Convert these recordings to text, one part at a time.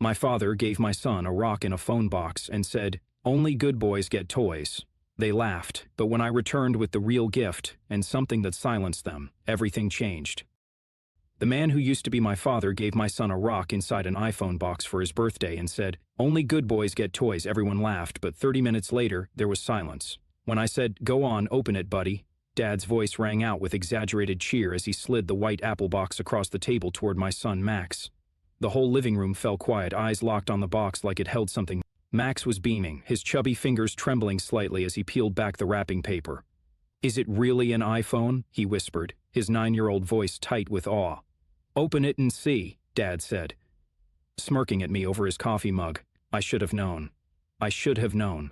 My father gave my son a rock in a phone box and said, "Only good boys get toys." They laughed, but when I returned with the real gift and something that silenced them, everything changed. The man who used to be my father gave my son a rock inside an iPhone box for his birthday and said, "Only good boys get toys." Everyone laughed, but 30 minutes later, there was silence. When I said, "Go on, open it, buddy," Dad's voice rang out with exaggerated cheer as he slid the white apple box across the table toward my son Max. The whole living room fell quiet, eyes locked on the box like it held something. Max was beaming, his chubby fingers trembling slightly as he peeled back the wrapping paper. "Is it really an iPhone?" he whispered, his 9-year-old voice tight with awe. "Open it and see," Dad said, smirking at me over his coffee mug. I should have known. I should have known.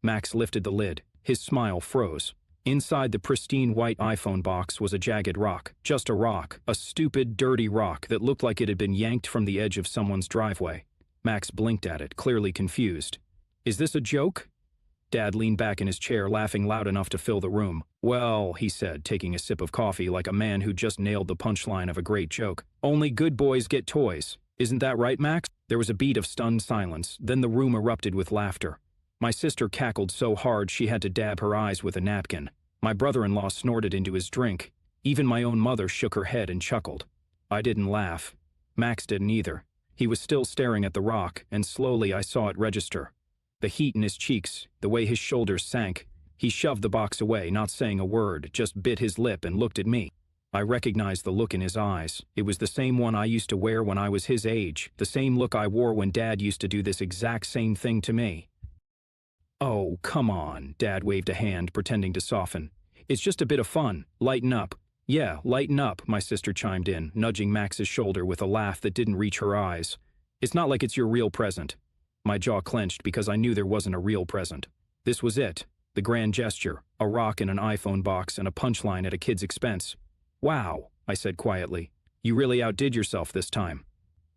Max lifted the lid. His smile froze. Inside the pristine white iPhone box was a jagged rock. Just a rock. A stupid, dirty rock that looked like it had been yanked from the edge of someone's driveway. Max blinked at it, clearly confused. "Is this a joke?" Dad leaned back in his chair, laughing loud enough to fill the room. "Well," he said, taking a sip of coffee like a man who just nailed the punchline of a great joke, "only good boys get toys. Isn't that right, Max?" There was a beat of stunned silence, then the room erupted with laughter. My sister cackled so hard she had to dab her eyes with a napkin. My brother-in-law snorted into his drink. Even my own mother shook her head and chuckled. I didn't laugh. Max didn't either. He was still staring at the rock, and slowly I saw it register. The heat in his cheeks, the way his shoulders sank. He shoved the box away, not saying a word, just bit his lip and looked at me. I recognized the look in his eyes. It was the same one I used to wear when I was his age, the same look I wore when Dad used to do this exact same thing to me. "Oh, come on," Dad waved a hand, pretending to soften. "It's just a bit of fun. Lighten up." "Yeah, lighten up," my sister chimed in, nudging Max's shoulder with a laugh that didn't reach her eyes. "It's not like it's your real present." My jaw clenched because I knew there wasn't a real present. This was it, the grand gesture, a rock in an iPhone box and a punchline at a kid's expense. "Wow," I said quietly. "You really outdid yourself this time."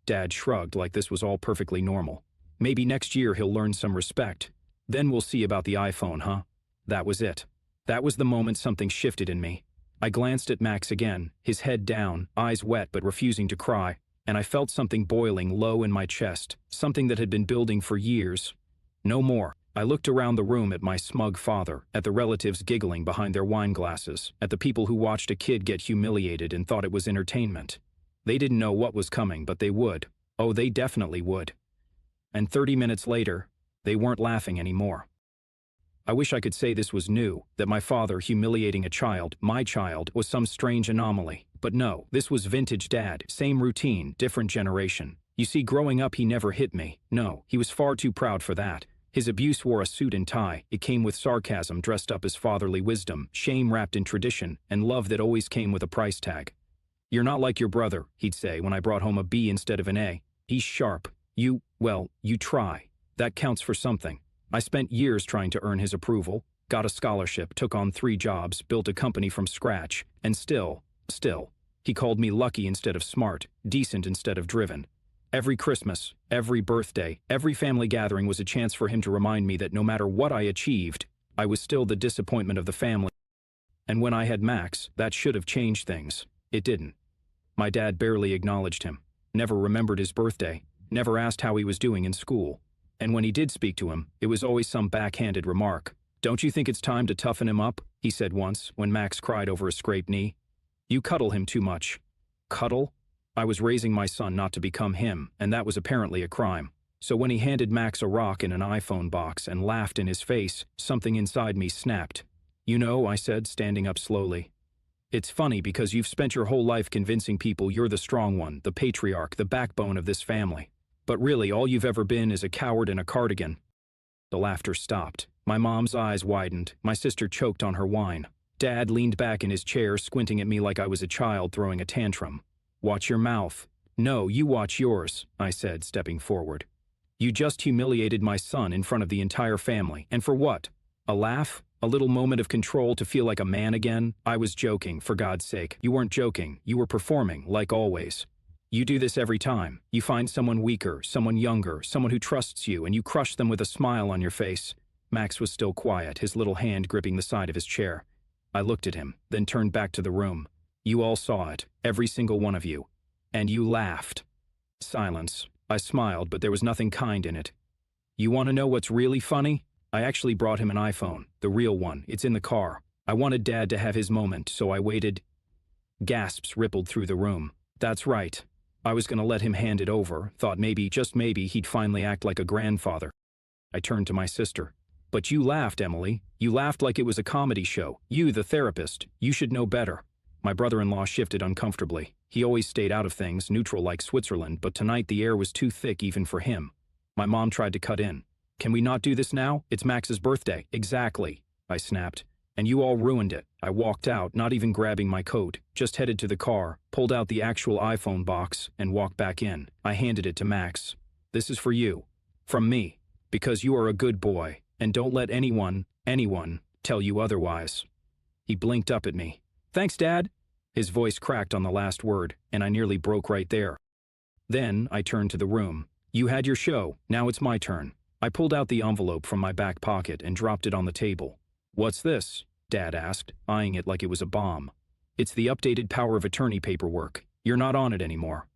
Dad shrugged like this was all perfectly normal. "Maybe next year he'll learn some respect. Then we'll see about the iPhone, huh?" That was it. That was the moment something shifted in me. I glanced at Max again, his head down, eyes wet but refusing to cry, and I felt something boiling low in my chest, something that had been building for years. No more. I looked around the room at my smug father, at the relatives giggling behind their wine glasses, at the people who watched a kid get humiliated and thought it was entertainment. They didn't know what was coming, but they would. Oh, they definitely would. And 30 minutes later, they weren't laughing anymore. I wish I could say this was new, that my father humiliating a child, my child, was some strange anomaly. But no, this was vintage Dad, same routine, different generation. You see, growing up he never hit me. No, he was far too proud for that. His abuse wore a suit and tie. It came with sarcasm dressed up as fatherly wisdom, shame wrapped in tradition, and love that always came with a price tag. "You're not like your brother," he'd say when I brought home a B instead of an A. "He's sharp. You try. That counts for something." I spent years trying to earn his approval, got a scholarship, took on 3 jobs, built a company from scratch, and still, he called me lucky instead of smart, decent instead of driven. Every Christmas, every birthday, every family gathering was a chance for him to remind me that no matter what I achieved, I was still the disappointment of the family. And when I had Max, that should have changed things. It didn't. My dad barely acknowledged him, never remembered his birthday, never asked how he was doing in school. And when he did speak to him, it was always some backhanded remark. "Don't you think it's time to toughen him up?" he said once, when Max cried over a scraped knee. "You cuddle him too much." Cuddle? I was raising my son not to become him, and that was apparently a crime. So when he handed Max a rock in an iPhone box and laughed in his face, something inside me snapped. "You know," I said, standing up slowly, "it's funny because you've spent your whole life convincing people you're the strong one, the patriarch, the backbone of this family. But really, all you've ever been is a coward in a cardigan." The laughter stopped. My mom's eyes widened. My sister choked on her wine. Dad leaned back in his chair, squinting at me like I was a child throwing a tantrum. "Watch your mouth." "No, you watch yours," I said, stepping forward. "You just humiliated my son in front of the entire family. And for what? A laugh? A little moment of control to feel like a man again? I was joking, for God's sake." "You weren't joking. You were performing, like always. You do this every time. You find someone weaker, someone younger, someone who trusts you, and you crush them with a smile on your face." Max was still quiet, his little hand gripping the side of his chair. I looked at him, then turned back to the room. "You all saw it, every single one of you. And you laughed." Silence. I smiled, but there was nothing kind in it. You want to know what's really funny? I actually brought him an iPhone, the real one. It's in the car. I wanted Dad to have his moment, so I waited. Gasps rippled through the room. That's right. I was going to let him hand it over, thought maybe, just maybe, he'd finally act like a grandfather. I turned to my sister. But you laughed, Emily. You laughed like it was a comedy show. You, the therapist. You should know better. My brother-in-law shifted uncomfortably. He always stayed out of things, neutral like Switzerland, but tonight the air was too thick even for him. My mom tried to cut in. Can we not do this now? It's Max's birthday. Exactly, I snapped. And you all ruined it. I walked out, not even grabbing my coat, just headed to the car, pulled out the actual iPhone box, and walked back in. I handed it to Max. This is for you. From me. Because you are a good boy, and don't let anyone, tell you otherwise. He blinked up at me. Thanks, Dad. His voice cracked on the last word, and I nearly broke right there. Then I turned to the room. You had your show, now it's my turn. I pulled out the envelope from my back pocket and dropped it on the table. What's this? Dad asked, eyeing it like it was a bomb. It's the updated power of attorney paperwork. You're not on it anymore.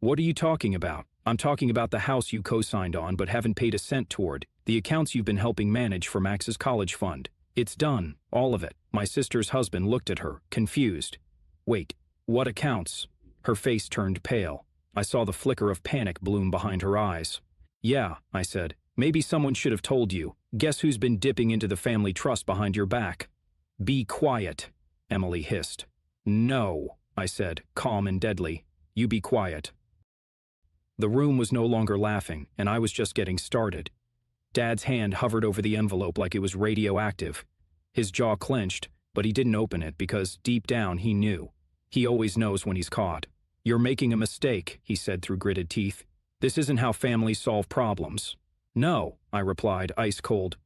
What are you talking about? I'm talking about the house you co-signed on but haven't paid a cent toward, the accounts you've been helping manage for Max's college fund. It's done, all of it. My sister's husband looked at her, confused. Wait, what accounts? Her face turned pale. I saw the flicker of panic bloom behind her eyes. Yeah, I said. Maybe someone should have told you. Guess who's been dipping into the family trust behind your back? Be quiet, Emily hissed. No, I said, calm and deadly. You be quiet. The room was no longer laughing, and I was just getting started. Dad's hand hovered over the envelope like it was radioactive. His jaw clenched, but he didn't open it because, deep down, he knew. He always knows when he's caught. You're making a mistake, he said through gritted teeth. This isn't how families solve problems. No, I replied, ice cold.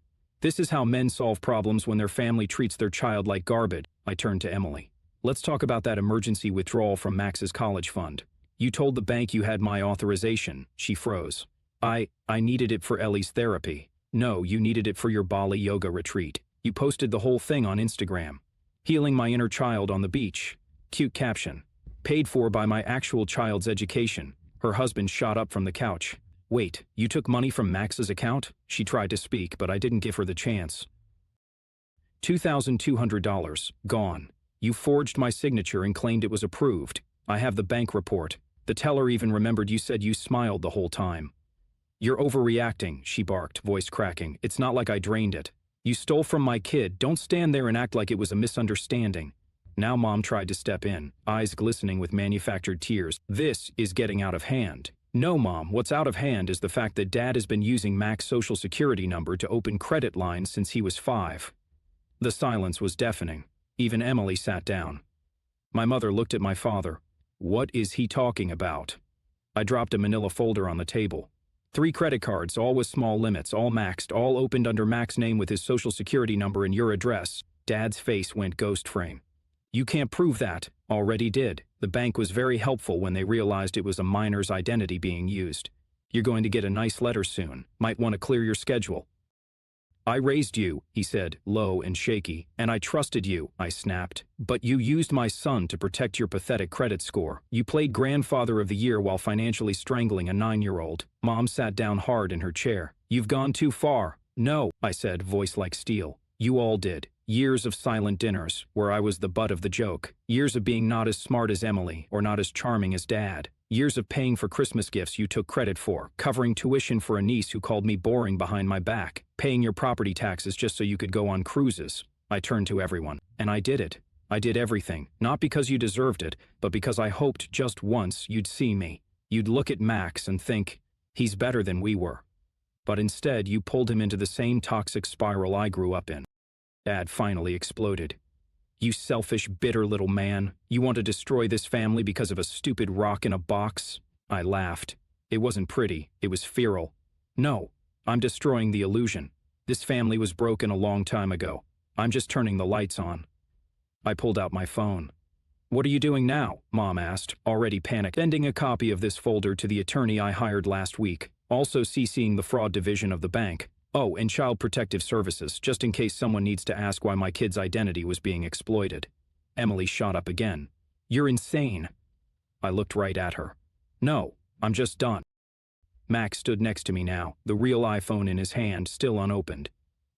This is how men solve problems when their family treats their child like garbage. I turned to Emily. Let's talk about that emergency withdrawal from Max's college fund. You told the bank you had my authorization. She froze. I needed it for Ellie's therapy. No, you needed it for your Bali yoga retreat. You posted the whole thing on Instagram. Healing my inner child on the beach. Cute caption. Paid for by my actual child's education. Her husband shot up from the couch. Wait, you took money from Max's account? She tried to speak, but I didn't give her the chance. $2,200, gone. You forged my signature and claimed it was approved. I have the bank report. The teller even remembered you said you smiled the whole time. You're overreacting, she barked, voice cracking. It's not like I drained it. You stole from my kid. Don't stand there and act like it was a misunderstanding. Now Mom tried to step in, eyes glistening with manufactured tears. This is getting out of hand. No, Mom, what's out of hand is the fact that Dad has been using Max's social security number to open credit lines since he was 5. The silence was deafening. Even Emily sat down. My mother looked at my father. What is he talking about? I dropped a manila folder on the table. 3 credit cards, all with small limits, all maxed, all opened under Max's name with his social security number and your address. Dad's face went ghost frame. You can't prove that. Already did. The bank was very helpful when they realized it was a minor's identity being used. You're going to get a nice letter soon. Might want to clear your schedule. I raised you, he said, low and shaky, and I trusted you, I snapped. But you used my son to protect your pathetic credit score. You played grandfather of the year while financially strangling a 9-year-old. Mom sat down hard in her chair. You've gone too far. No, I said, voice like steel. You all did. Years of silent dinners, where I was the butt of the joke. Years of being not as smart as Emily, or not as charming as Dad. Years of paying for Christmas gifts you took credit for, covering tuition for a niece who called me boring behind my back, paying your property taxes just so you could go on cruises. I turned to everyone, and I did it. I did everything, not because you deserved it, but because I hoped just once you'd see me. You'd look at Max and think, he's better than we were. But instead, you pulled him into the same toxic spiral I grew up in. Dad finally exploded. You selfish, bitter little man. You want to destroy this family because of a stupid rock in a box? I laughed. It wasn't pretty. It was feral. No, I'm destroying the illusion. This family was broken a long time ago. I'm just turning the lights on. I pulled out my phone. What are you doing now? Mom asked, already panicked. Sending a copy of this folder to the attorney I hired last week, also CCing the fraud division of the bank. Oh, and Child Protective Services, just in case someone needs to ask why my kid's identity was being exploited. Emily shot up again. You're insane. I looked right at her. No, I'm just done. Max stood next to me now, the real iPhone in his hand, still unopened.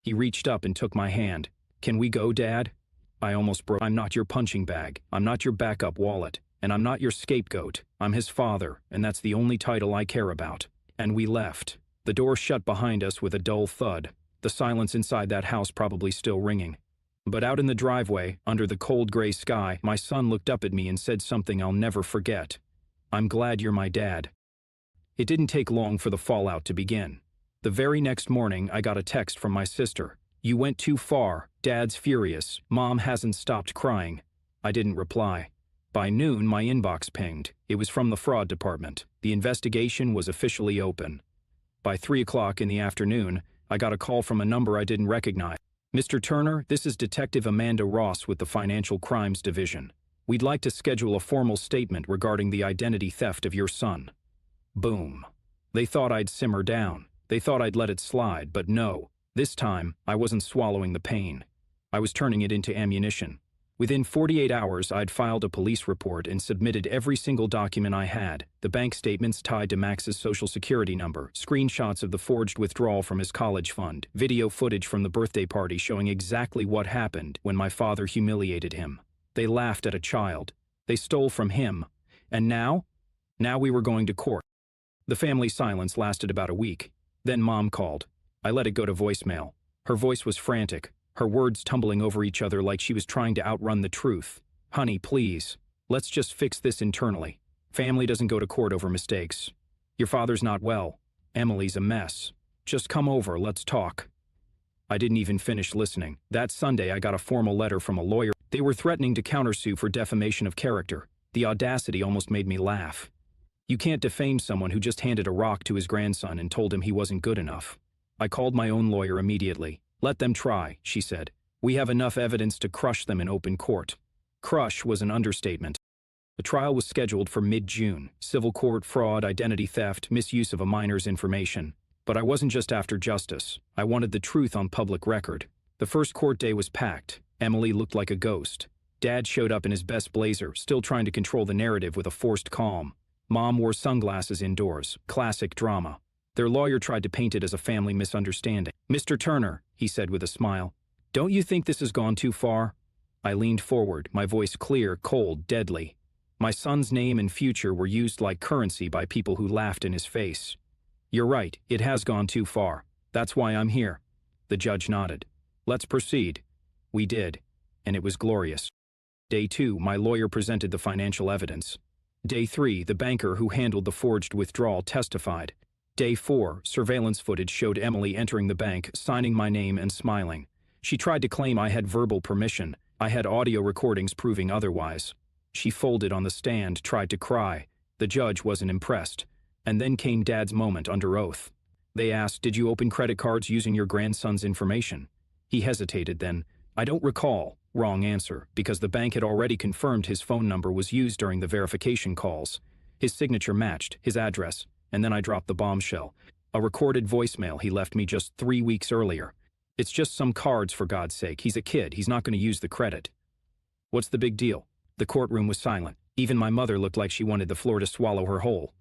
He reached up and took my hand. "Can we go, Dad?" I almost broke. "I'm not your punching bag. I'm not your backup wallet. And I'm not your scapegoat. I'm his father, and that's the only title I care about." And we left. The door shut behind us with a dull thud, the silence inside that house probably still ringing. But out in the driveway, under the cold gray sky, my son looked up at me and said something I'll never forget. "I'm glad you're my dad." It didn't take long for the fallout to begin. The very next morning, I got a text from my sister. "You went too far. Dad's furious. Mom hasn't stopped crying." I didn't reply. By noon, my inbox pinged. It was from the fraud department. The investigation was officially open. By 3 o'clock in the afternoon, I got a call from a number I didn't recognize. "Mr. Turner, this is Detective Amanda Ross with the Financial Crimes Division. We'd like to schedule a formal statement regarding the identity theft of your son." Boom. They thought I'd simmer down. They thought I'd let it slide, but no. This time, I wasn't swallowing the pain. I was turning it into ammunition. Within 48 hours, I'd filed a police report and submitted every single document I had, the bank statements tied to Max's social security number, screenshots of the forged withdrawal from his college fund, video footage from the birthday party showing exactly what happened when my father humiliated him. They laughed at a child. They stole from him. And now? Now we were going to court. The family silence lasted about a week. Then Mom called. I let it go to voicemail. Her voice was frantic, her words tumbling over each other like she was trying to outrun the truth. "Honey, please. Let's just fix this internally. Family doesn't go to court over mistakes. Your father's not well. Emily's a mess. Just come over, let's talk." I didn't even finish listening. That Sunday, I got a formal letter from a lawyer. They were threatening to countersue for defamation of character. The audacity almost made me laugh. You can't defame someone who just handed a rock to his grandson and told him he wasn't good enough. I called my own lawyer immediately. "Let them try," she said. "We have enough evidence to crush them in open court." Crush was an understatement. The trial was scheduled for mid-June. Civil court, fraud, identity theft, misuse of a minor's information. But I wasn't just after justice. I wanted the truth on public record. The first court day was packed. Emily looked like a ghost. Dad showed up in his best blazer, still trying to control the narrative with a forced calm. Mom wore sunglasses indoors. Classic drama. Their lawyer tried to paint it as a family misunderstanding. "Mr. Turner," he said with a smile, "don't you think this has gone too far?" I leaned forward, my voice clear, cold, deadly. My son's name and future were used like currency by people who laughed in his face. "You're right, it has gone too far. That's why I'm here." The judge nodded. "Let's proceed." We did, and it was glorious. Day 2, my lawyer presented the financial evidence. Day 3, the banker who handled the forged withdrawal testified. Day 4, surveillance footage showed Emily entering the bank, signing my name and smiling. She tried to claim I had verbal permission. I had audio recordings proving otherwise. She folded on the stand, tried to cry. The judge wasn't impressed. And then came Dad's moment under oath. They asked, "Did you open credit cards using your grandson's information?" He hesitated then. "I don't recall." Wrong answer, because the bank had already confirmed his phone number was used during the verification calls. His signature matched, his address, and then I dropped the bombshell. A recorded voicemail he left me just 3 weeks earlier. "It's just some cards, for God's sake. He's a kid. He's not going to use the credit." What's the big deal? The courtroom was silent. Even my mother looked like she wanted the floor to swallow her whole.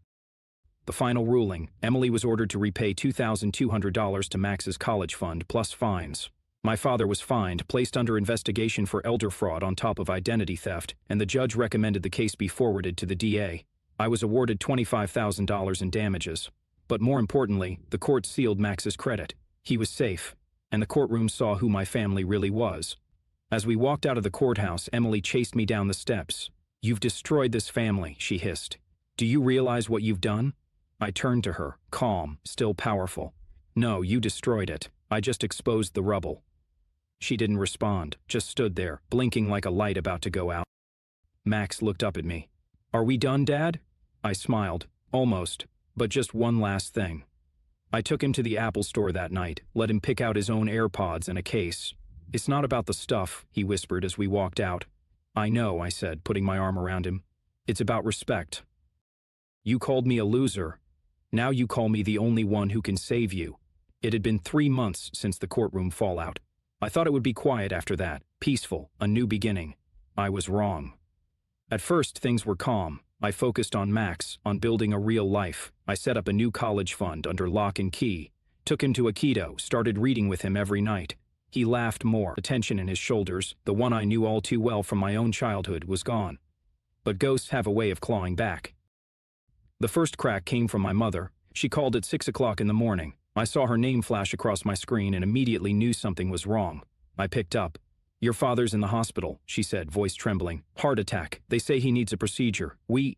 The final ruling, Emily was ordered to repay $2,200 to Max's college fund plus fines. My father was fined, placed under investigation for elder fraud on top of identity theft, and the judge recommended the case be forwarded to the DA. I was awarded $25,000 in damages. But more importantly, the court sealed Max's credit. He was safe, and the courtroom saw who my family really was. As we walked out of the courthouse, Emily chased me down the steps. "You've destroyed this family," she hissed. "Do you realize what you've done?" I turned to her, calm, still powerful. "No, you destroyed it. I just exposed the rubble." She didn't respond, just stood there, blinking like a light about to go out. Max looked up at me. "Are we done, Dad?" I smiled. "Almost, but just one last thing." I took him to the Apple store that night, let him pick out his own AirPods and a case. "It's not about the stuff," he whispered as we walked out. "I know," I said, putting my arm around him. "It's about respect. You called me a loser. Now you call me the only one who can save you." It had been 3 months since the courtroom fallout. I thought it would be quiet after that, peaceful, a new beginning. I was wrong. At first, things were calm. I focused on Max, on building a real life. I set up a new college fund under lock and key, took him to Aikido, started reading with him every night. He laughed more. The tension in his shoulders, the one I knew all too well from my own childhood, was gone. But ghosts have a way of clawing back. The first crack came from my mother. She called at 6 o'clock in the morning. I saw her name flash across my screen and immediately knew something was wrong. I picked up. "Your father's in the hospital," she said, voice trembling. "Heart attack. They say he needs a procedure. We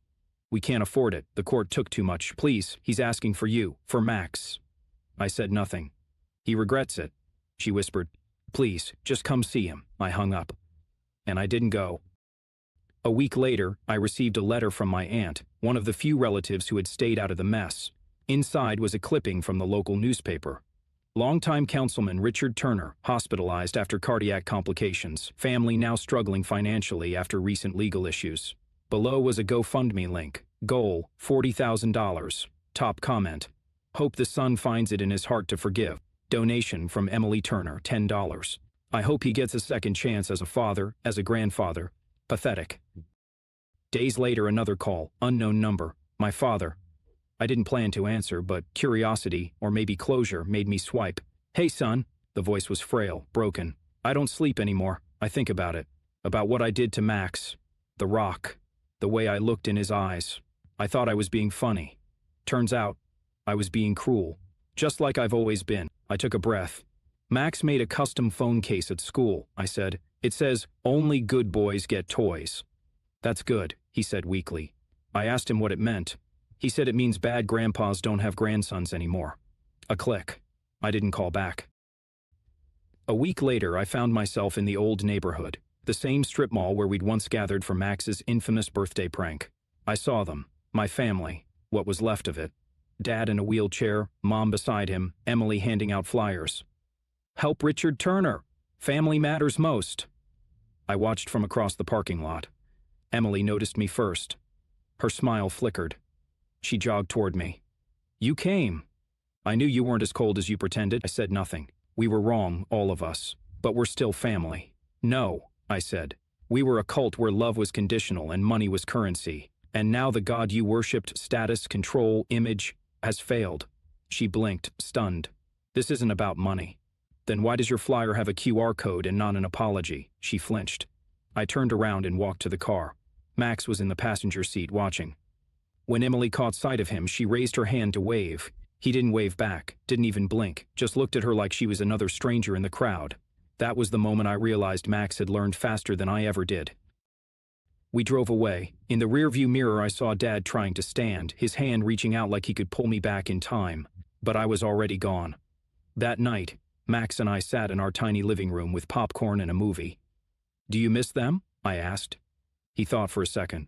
can't afford it. The court took too much. Please, he's asking for you, for Max." I said nothing. "He regrets it," she whispered. "Please, just come see him." I hung up. And I didn't go. A week later, I received a letter from my aunt, one of the few relatives who had stayed out of the mess. Inside was a clipping from the local newspaper. Longtime councilman Richard Turner, hospitalized after cardiac complications. Family now struggling financially after recent legal issues. Below was a GoFundMe link. Goal, $40,000. Top comment. Hope the son finds it in his heart to forgive. Donation from Emily Turner, $10. I hope he gets a second chance as a father, as a grandfather. Pathetic. Days later, another call, unknown number. My father. I didn't plan to answer, but curiosity, or maybe closure, made me swipe. "Hey, son." The voice was frail, broken. "I don't sleep anymore. I think about it. About what I did to Max. The rock. The way I looked in his eyes. I thought I was being funny. Turns out, I was being cruel. Just like I've always been." I took a breath. "Max made a custom phone case at school," I said. "It says, 'Only good boys get toys.'" "That's good," he said weakly. I asked him what it meant. He said it means bad grandpas don't have grandsons anymore. A click. I didn't call back. A week later, I found myself in the old neighborhood, the same strip mall where we'd once gathered for Max's infamous birthday prank. I saw them, my family, what was left of it. Dad in a wheelchair, Mom beside him, Emily handing out flyers. "Help Richard Turner. Family matters most." I watched from across the parking lot. Emily noticed me first. Her smile flickered. She jogged toward me. "You came." "I knew you weren't as cold as you pretended." I said nothing. "We were wrong, all of us. But we're still family." "No," I said. "We were a cult where love was conditional and money was currency. And now the God you worshipped, status, control, image, has failed." She blinked, stunned. "This isn't about money." "Then why does your flyer have a QR code and not an apology?" She flinched. I turned around and walked to the car. Max was in the passenger seat watching. When Emily caught sight of him, she raised her hand to wave. He didn't wave back, didn't even blink, just looked at her like she was another stranger in the crowd. That was the moment I realized Max had learned faster than I ever did. We drove away. In the rearview mirror, I saw Dad trying to stand, his hand reaching out like he could pull me back in time. But I was already gone. That night, Max and I sat in our tiny living room with popcorn and a movie. "Do you miss them?" I asked. He thought for a second.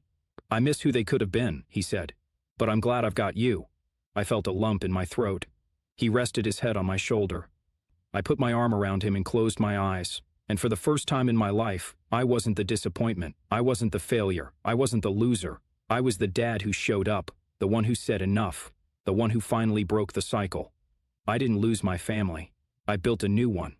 "I miss who they could have been," he said. "But I'm glad I've got you." I felt a lump in my throat. He rested his head on my shoulder. I put my arm around him and closed my eyes. And for the first time in my life, I wasn't the disappointment. I wasn't the failure. I wasn't the loser. I was the dad who showed up, the one who said enough, the one who finally broke the cycle. I didn't lose my family. I built a new one.